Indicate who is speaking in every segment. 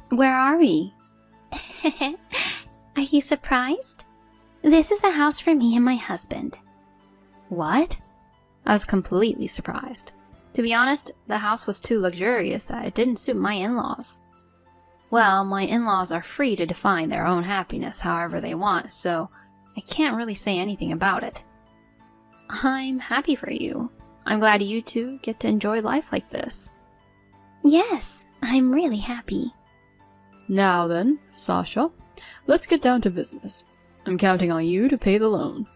Speaker 1: Where are we? Are you surprised? This is the house for me and my husband. What? I was completely surprised. To be honest, the house was too luxurious that it didn't suit my in-laws. Well, my in-laws are free to define their own happiness however they want, so I can't really say anything about it. I'm happy for you. I'm glad you two get to enjoy life like this. Yes, I'm really happy.
Speaker 2: Now then, Sasha, let's get down to business. I'm counting on you to pay the loan.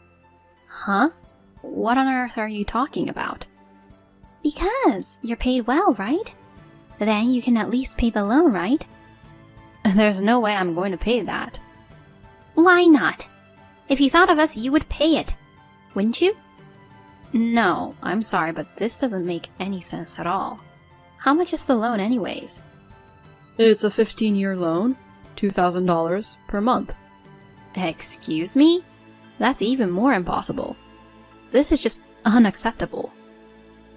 Speaker 1: Huh? What on earth are you talking about? Because you're paid well, right? Then you can at least pay the loan, right?
Speaker 2: There's no way I'm going to pay that.
Speaker 1: Why not? If you thought of us, you would pay it. Wouldn't you?
Speaker 2: No, I'm sorry, but this doesn't make any sense at all.
Speaker 1: How much is the loan anyways?
Speaker 2: It's a 15-year loan, $2,000 per month.
Speaker 1: Excuse me? That's even more impossible. This is just unacceptable.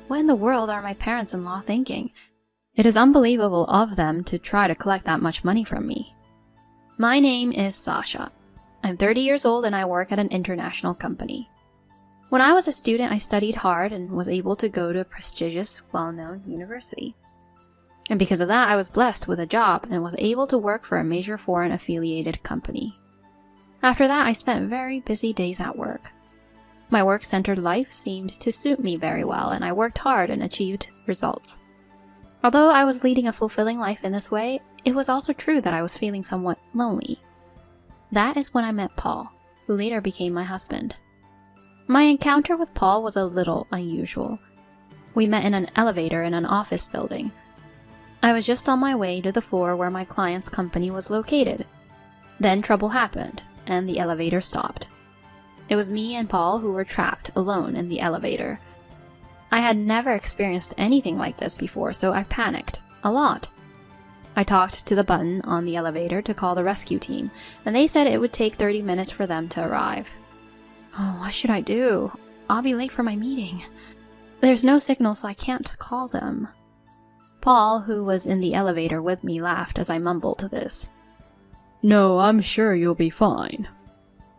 Speaker 1: What in the world are my parents-in-law thinking? It is unbelievable of them to try to collect that much money from me. My name is Sasha. I'm 30 years old and I work at an international company. When I was a student, I studied hard and was able to go to a prestigious, well-known university. And because of that, I was blessed with a job and was able to work for a major foreign affiliated company. After that, I spent very busy days at work. My work-centered life seemed to suit me very well, and I worked hard and achieved results. Although I was leading a fulfilling life in this way, it was also true that I was feeling somewhat lonely. That is when I met Paul, who later became my husband. My encounter with Paul was a little unusual. We met in an elevator in an office building. I was just on my way to the floor where my client's company was located. Then trouble happened, and the elevator stopped. It was me and Paul who were trapped alone in the elevator. I had never experienced anything like this before, so I panicked a lot. I talked to the button on the elevator to call the rescue team, and they said it would take 30 minutes for them to arrive. Oh, what should I do? I'll be late for my meeting. There's no signal, so I can't call them. Paul, who was in the elevator with me, laughed as I mumbled this.
Speaker 2: No, I'm sure you'll be fine.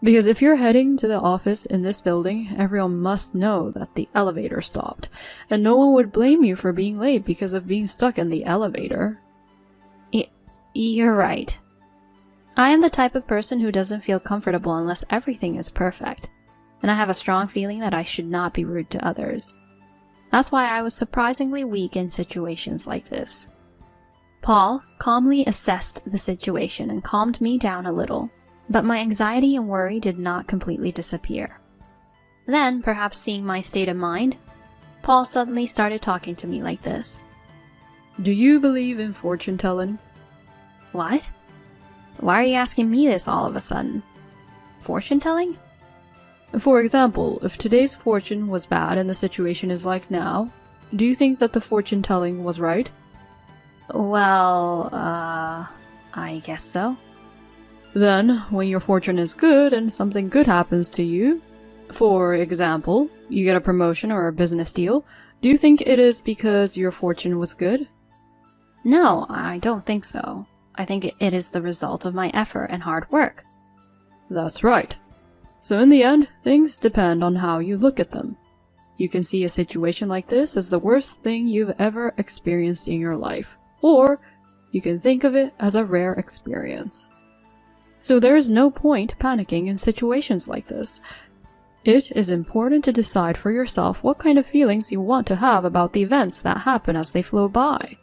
Speaker 2: Because if you're heading to the office in this building, everyone must know that the elevator stopped, and no one would blame you for being late because of being stuck in the elevator.
Speaker 1: You're right. I am the type of person who doesn't feel comfortable unless everything is perfect, and I have a strong feeling that I should not be rude to others. That's why I was surprisingly weak in situations like this. Paul calmly assessed the situation and calmed me down a little, but my anxiety and worry did not completely disappear. Then, perhaps seeing my state of mind, Paul suddenly started talking to me like this.
Speaker 2: Do you believe in fortune-telling?
Speaker 1: What? Why are you asking me this all of a sudden? Fortune-telling?
Speaker 2: For example, if today's fortune was bad and the situation is like now, do you think that the fortune-telling was right?
Speaker 1: Well, I guess so.
Speaker 2: Then, when your fortune is good and something good happens to you, for example, you get a promotion or a business deal, do you think it is because your fortune was good?
Speaker 1: No, I don't think so. I think it is the result of my effort and hard work.
Speaker 2: That's right. So in the end, things depend on how you look at them. You can see a situation like this as the worst thing you've ever experienced in your life, or you can think of it as a rare experience. So there is no point panicking in situations like this. It is important to decide for yourself what kind of feelings you want to have about the events that happen as they flow by.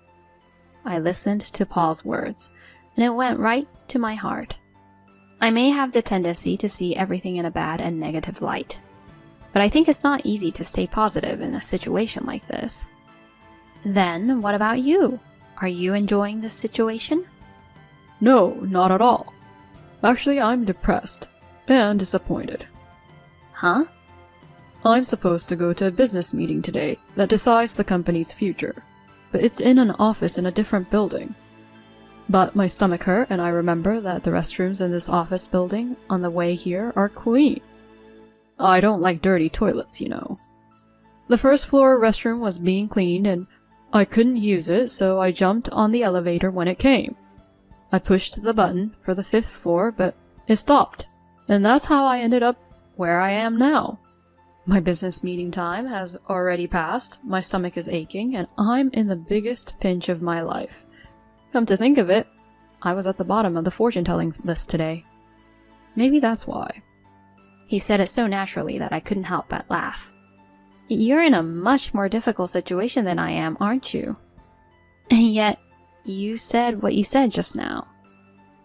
Speaker 2: I listened to Paul's words, and it went right to my heart. I may have the tendency to see everything in a bad and negative light, but I think it's not easy to stay positive in a situation like this. Then, what about you? Are you enjoying this situation? No, not at all. Actually, I'm depressed and disappointed.
Speaker 1: Huh?
Speaker 2: I'm supposed to go to a business meeting today that decides the company's future, but it's in an office in a different building. But my stomach hurt, and I remember that the restrooms in this office building on the way here are clean. I don't like dirty toilets, you know. The first floor restroom was being cleaned, and I couldn't use it, so I jumped on the elevator when it came. I pushed the button for the 5th floor, but it stopped. And that's how I ended up where I am now. My business meeting time has already passed, my stomach is aching, and I'm in the biggest pinch of my life. Come to think of it, I was at the bottom of the fortune-telling list today. Maybe that's why.
Speaker 1: He said it so naturally that I couldn't help but laugh. You're in a much more difficult situation than I am, aren't you? And yet, you said what you said just now.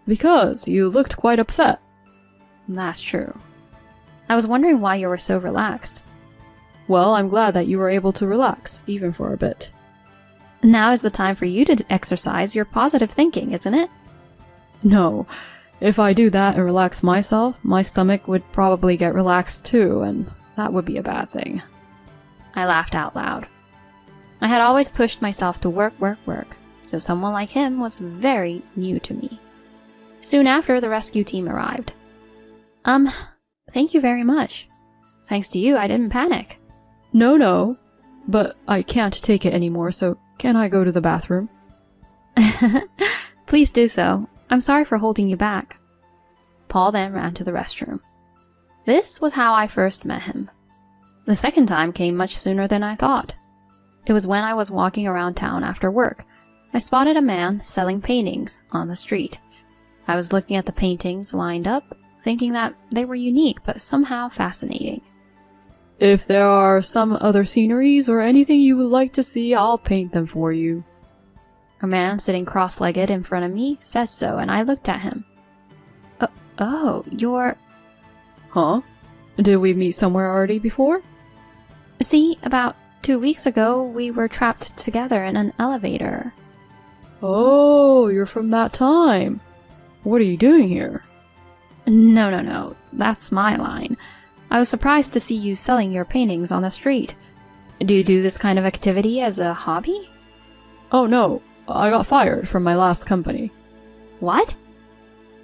Speaker 2: Because you looked quite upset.
Speaker 1: That's true. I was wondering why you were so relaxed.
Speaker 2: Well, I'm glad that you were able to relax, even for a bit.
Speaker 1: Now is the time for you to exercise your positive thinking, isn't it?
Speaker 2: No. If I do that and relax myself, my stomach would probably get relaxed too, and that would be a bad thing.
Speaker 1: I laughed out loud. I had always pushed myself to work, so someone like him was very new to me. Soon after, the rescue team arrived. Thank you very much. Thanks to you, I didn't panic.
Speaker 2: No, but I can't take it anymore, so can I go to the bathroom?
Speaker 1: Please do so. I'm sorry for holding you back. Paul then ran to the restroom. This was how I first met him. The second time came much sooner than I thought. It was when I was walking around town after work. I spotted a man selling paintings on the street. I was looking at the paintings lined up, thinking that they were unique but somehow fascinating.
Speaker 2: If there are some other sceneries or anything you would like to see, I'll paint them for you.
Speaker 1: A man sitting cross-legged in front of me said so, and I looked at him. Oh, you're...
Speaker 2: Huh? Did we meet somewhere already before?
Speaker 1: See, about 2 weeks ago, we were trapped together in an elevator.
Speaker 2: Oh, you're from that time. What are you doing here?
Speaker 1: No, that's my line. I was surprised to see you selling your paintings on the street. Do you do this kind of activity as a hobby?
Speaker 2: Oh no, I got fired from my last company.
Speaker 1: What?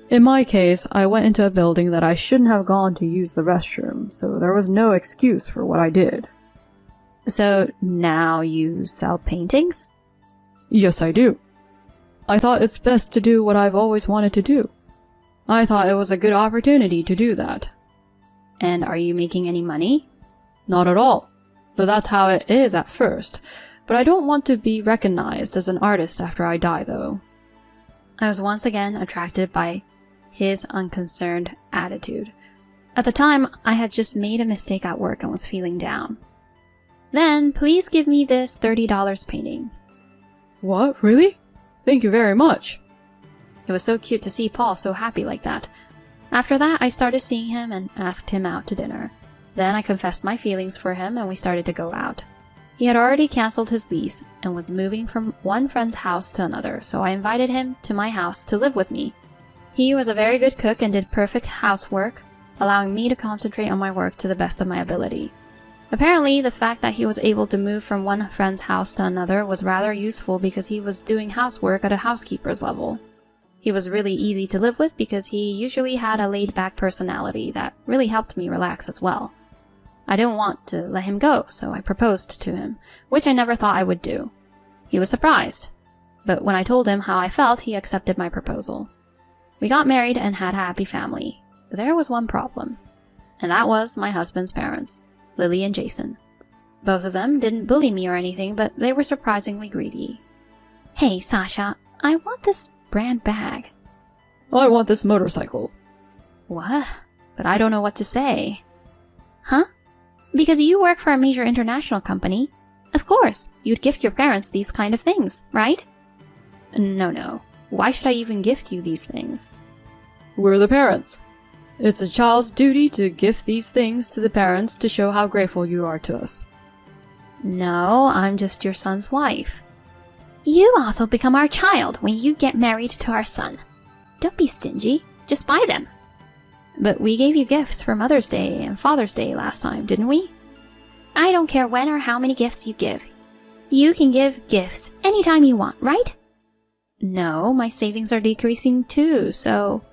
Speaker 2: In my case, I went into a building that I shouldn't have gone to use the restroom, so there was no excuse for what I did.
Speaker 1: So now you sell paintings?
Speaker 2: Yes, I do. I thought it's best to do what I've always wanted to do. I thought it was a good opportunity to do that.
Speaker 1: And are you making any money?
Speaker 2: Not at all. But that's how it is at first. But I don't want to be recognized as an artist after I die, though.
Speaker 1: I was once again attracted by his unconcerned attitude. At the time, I had just made a mistake at work and was feeling down. Then, please give me this $30 painting.
Speaker 2: What? Really? Thank you very much.
Speaker 1: It was so cute to see Paul so happy like that. After that, I started seeing him and asked him out to dinner. Then I confessed my feelings for him and we started to go out. He had already cancelled his lease and was moving from one friend's house to another, so I invited him to my house to live with me. He was a very good cook and did perfect housework, allowing me to concentrate on my work to the best of my ability. Apparently, the fact that he was able to move from one friend's house to another was rather useful because he was doing housework at a housekeeper's level. He was really easy to live with because he usually had a laid-back personality that really helped me relax as well. I didn't want to let him go, so I proposed to him, which I never thought I would do. He was surprised, but when I told him how I felt, he accepted my proposal. We got married and had a happy family. There was one problem, and that was my husband's parents, Lily and Jason. Both of them didn't bully me or anything, but they were surprisingly greedy. Hey, Sasha, I want this brand bag.
Speaker 2: I want this motorcycle.
Speaker 1: What? But I don't know what to say. Huh? Because you work for a major international company. Of course, you'd gift your parents these kind of things, right? No. Why should I even gift you these things?
Speaker 2: We're the parents. It's a child's duty to gift these things to the parents to show how grateful you are to us.
Speaker 1: No, I'm just your son's wife. You also become our child when you get married to our son. Don't be stingy. Just buy them. But we gave you gifts for Mother's Day and Father's Day last time, didn't we? I don't care when or how many gifts you give. You can give gifts anytime you want, right? No, my savings are decreasing too, so...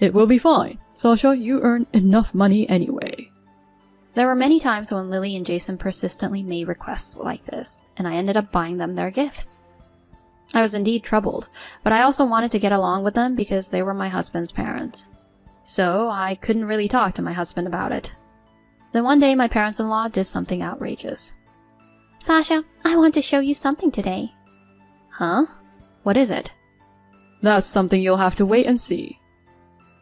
Speaker 2: It will be fine. Sasha, you earn enough money anyway.
Speaker 1: There were many times when Lily and Jason persistently made requests like this, and I ended up buying them their gifts. I was indeed troubled, but I also wanted to get along with them because they were my husband's parents. So I couldn't really talk to my husband about it. Then one day my parents-in-law did something outrageous.
Speaker 3: Sasha, I want to show you something today.
Speaker 1: Huh? What is it?
Speaker 2: That's something you'll have to wait and see.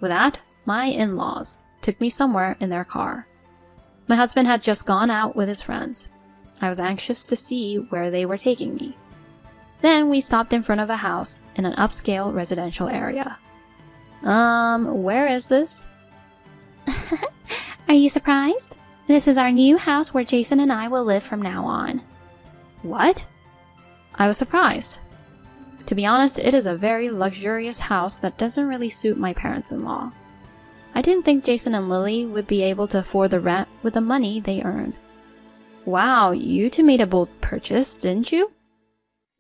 Speaker 1: With that, my in-laws took me somewhere in their car. My husband had just gone out with his friends. I was anxious to see where they were taking me. Then we stopped in front of a house in an upscale residential area. Where is this?
Speaker 3: Are you surprised? This is our new house where Jason and I will live from now on.
Speaker 1: What? I was surprised. To be honest, it is a very luxurious house that doesn't really suit my parents-in-law. I didn't think Jason and Lily would be able to afford the rent with the money they earn. Wow, you two made a bold purchase, didn't you?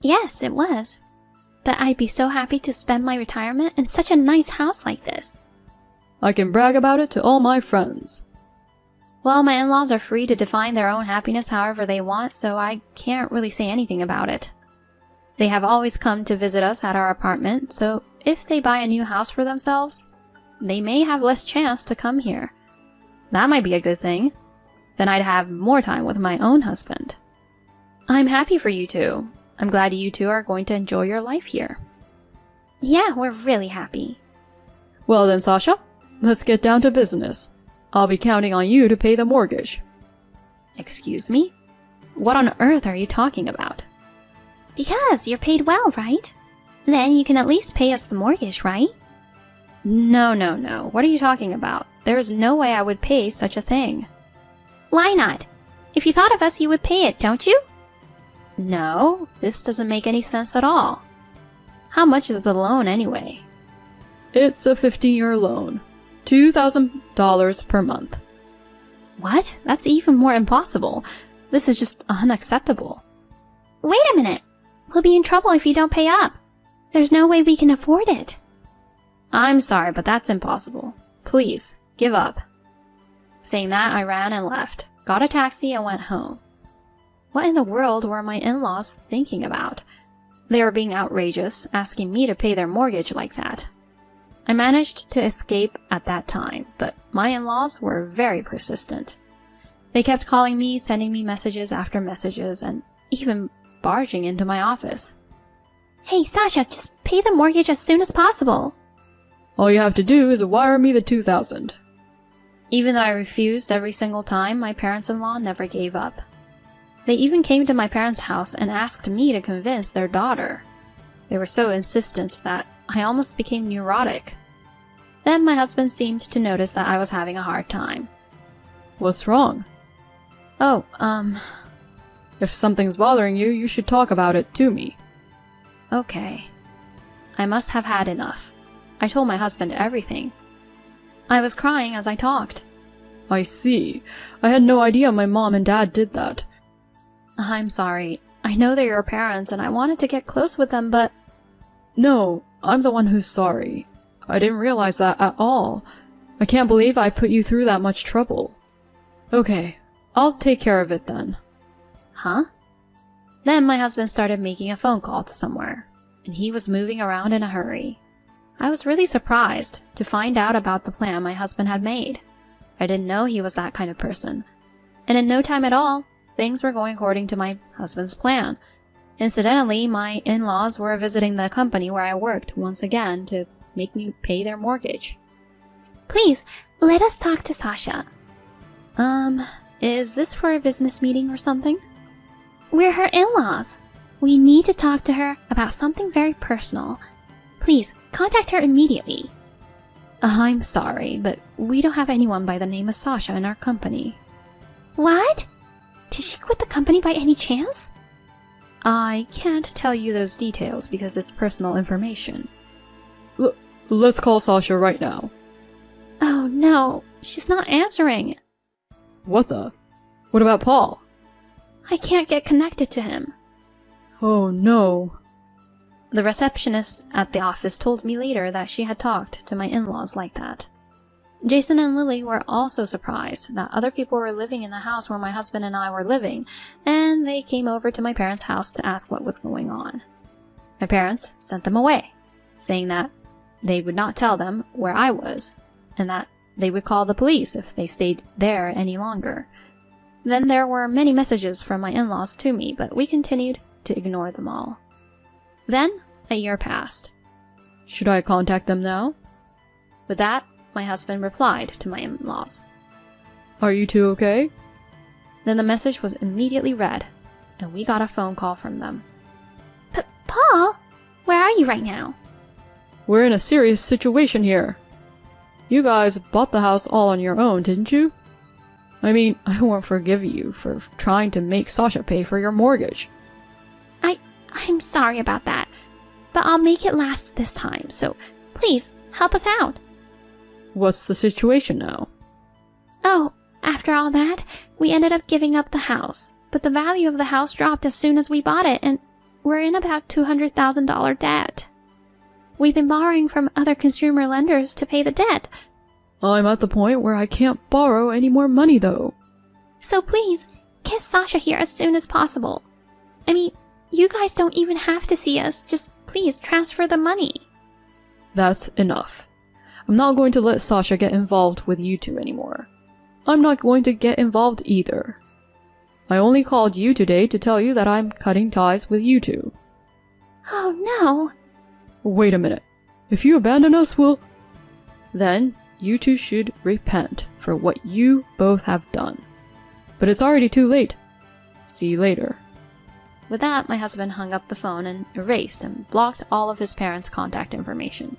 Speaker 3: Yes, it was. But I'd be so happy to spend my retirement in such a nice house like this.
Speaker 2: I can brag about it to all my friends.
Speaker 1: Well, my in-laws are free to define their own happiness however they want, so I can't really say anything about it. They have always come to visit us at our apartment, so if they buy a new house for themselves, they may have less chance to come here. That might be a good thing. Then I'd have more time with my own husband. I'm happy for you two. I'm glad you two are going to enjoy your life here.
Speaker 3: Yeah, we're really happy.
Speaker 2: Well then, Sasha, let's get down to business. I'll be counting on you to pay the mortgage.
Speaker 1: Excuse me? What on earth are you talking about?
Speaker 3: Because you're paid well, right? Then you can at least pay us the mortgage, right?
Speaker 1: No. What are you talking about? There is no way I would pay such a thing.
Speaker 3: Why not? If you thought of us, you would pay it, don't you?
Speaker 1: No, this doesn't make any sense at all. How much is the loan anyway?
Speaker 2: It's a 15-year loan. $2,000 per month.
Speaker 1: What? That's even more impossible. This is just unacceptable.
Speaker 3: Wait a minute. We'll be in trouble if you don't pay up. There's no way we can afford it.
Speaker 1: I'm sorry, but that's impossible. Please, give up. Saying that, I ran and left, got a taxi and went home. What in the world were my in-laws thinking about? They were being outrageous, asking me to pay their mortgage like that. I managed to escape at that time, but my in-laws were very persistent. They kept calling me, sending me messages after messages, and even barging into my office.
Speaker 3: Hey, Sasha, just pay the mortgage as soon as possible.
Speaker 2: All you have to do is wire me the $2,000.
Speaker 1: Even though I refused every single time, my parents-in-law never gave up. They even came to my parents' house and asked me to convince their daughter. They were so insistent that I almost became neurotic. Then my husband seemed to notice that I was having a hard time.
Speaker 2: What's wrong?
Speaker 1: Oh,
Speaker 2: If something's bothering you, you should talk about it to me.
Speaker 1: Okay. I must have had enough. I told my husband everything. I was crying as I talked.
Speaker 2: I see. I had no idea my mom and dad did that.
Speaker 1: I'm sorry. I know they're your parents and I wanted to get close with them, but...
Speaker 2: No, I'm the one who's sorry. I didn't realize that at all. I can't believe I put you through that much trouble. Okay, I'll take care of it then.
Speaker 1: Huh? Then my husband started making a phone call to somewhere, and he was moving around in a hurry. I was really surprised to find out about the plan my husband had made. I didn't know he was that kind of person. And in no time at all, things were going according to my husband's plan. Incidentally, my in-laws were visiting the company where I worked once again to make me pay their mortgage.
Speaker 3: Please, let us talk to Sasha.
Speaker 1: Is this for a business meeting or something?
Speaker 3: We're her in-laws. We need to talk to her about something very personal. Please, contact her immediately.
Speaker 1: I'm sorry, but we don't have anyone by the name of Sasha in our company.
Speaker 3: What? Did she quit the company by any chance?
Speaker 1: I can't tell you those details because it's personal information.
Speaker 2: Let's call Sasha right now.
Speaker 1: Oh no, she's not answering.
Speaker 2: What the? What about Paul?
Speaker 1: I can't get connected to him.
Speaker 2: Oh no.
Speaker 1: The receptionist at the office told me later that she had talked to my in-laws like that. Jason and Lily were also surprised that other people were living in the house where my husband and I were living, and they came over to my parents' house to ask what was going on. My parents sent them away, saying that they would not tell them where I was, and that they would call the police if they stayed there any longer. Then there were many messages from my in-laws to me, but we continued to ignore them all. Then, a year passed.
Speaker 2: Should I contact them now?
Speaker 1: With that, my husband replied to my in-laws.
Speaker 2: Are you two okay?
Speaker 1: Then the message was immediately read, and we got a phone call from them.
Speaker 3: Paul, where are you right now?
Speaker 2: We're in a serious situation here. You guys bought the house all on your own, didn't you? I mean, I won't forgive you for trying to make Sasha pay for your mortgage.
Speaker 3: I'm sorry about that, but I'll make it last this time, so please, help us out.
Speaker 2: What's the situation now?
Speaker 3: Oh, after all that, we ended up giving up the house, but the value of the house dropped as soon as we bought it, and we're in about $200,000 debt. We've been borrowing from other consumer lenders to pay the debt.
Speaker 2: I'm at the point where I can't borrow any more money, though.
Speaker 3: So please, get Sasha here as soon as possible. I mean, you guys don't even have to see us, just please transfer the money.
Speaker 2: That's enough. I'm not going to let Sasha get involved with you two anymore. I'm not going to get involved either. I only called you today to tell you that I'm cutting ties with you two.
Speaker 3: Oh no!
Speaker 2: Wait a minute. If you abandon us, then you two should repent for what you both have done. But it's already too late. See you later.
Speaker 1: With that, my husband hung up the phone and erased and blocked all of his parents' contact information.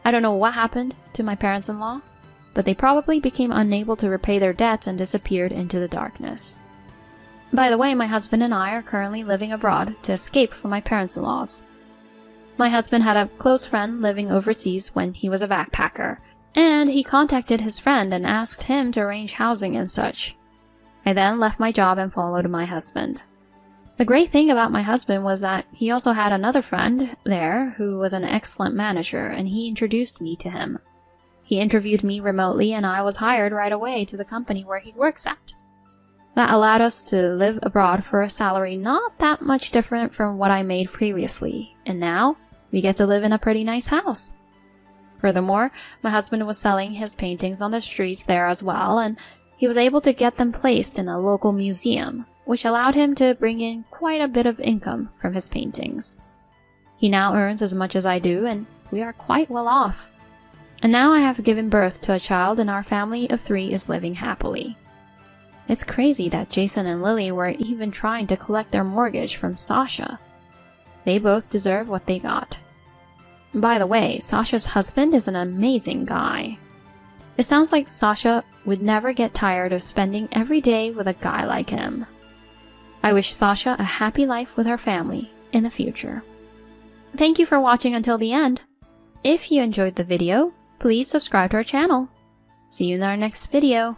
Speaker 1: I don't know what happened to my parents-in-law, but they probably became unable to repay their debts and disappeared into the darkness. By the way, my husband and I are currently living abroad to escape from my parents-in-laws. My husband had a close friend living overseas when he was a backpacker, and he contacted his friend and asked him to arrange housing and such. I then left my job and followed my husband. The great thing about my husband was that he also had another friend there who was an excellent manager, and he introduced me to him. He interviewed me remotely, and I was hired right away to the company where he works at. That allowed us to live abroad for a salary not that much different from what I made previously, and now we get to live in a pretty nice house. Furthermore, my husband was selling his paintings on the streets there as well, and he was able to get them placed in a local museum, which allowed him to bring in quite a bit of income from his paintings. He now earns as much as I do, and we are quite well off. And now I have given birth to a child, and our family of 3 is living happily. It's crazy that Jason and Lily were even trying to collect their mortgage from Sasha. They both deserve what they got. By the way, Sasha's husband is an amazing guy. It sounds like Sasha would never get tired of spending every day with a guy like him. I wish Sasha a happy life with her family in the future. Thank you for watching until the end. If you enjoyed the video, please subscribe to our channel. See you in our next video.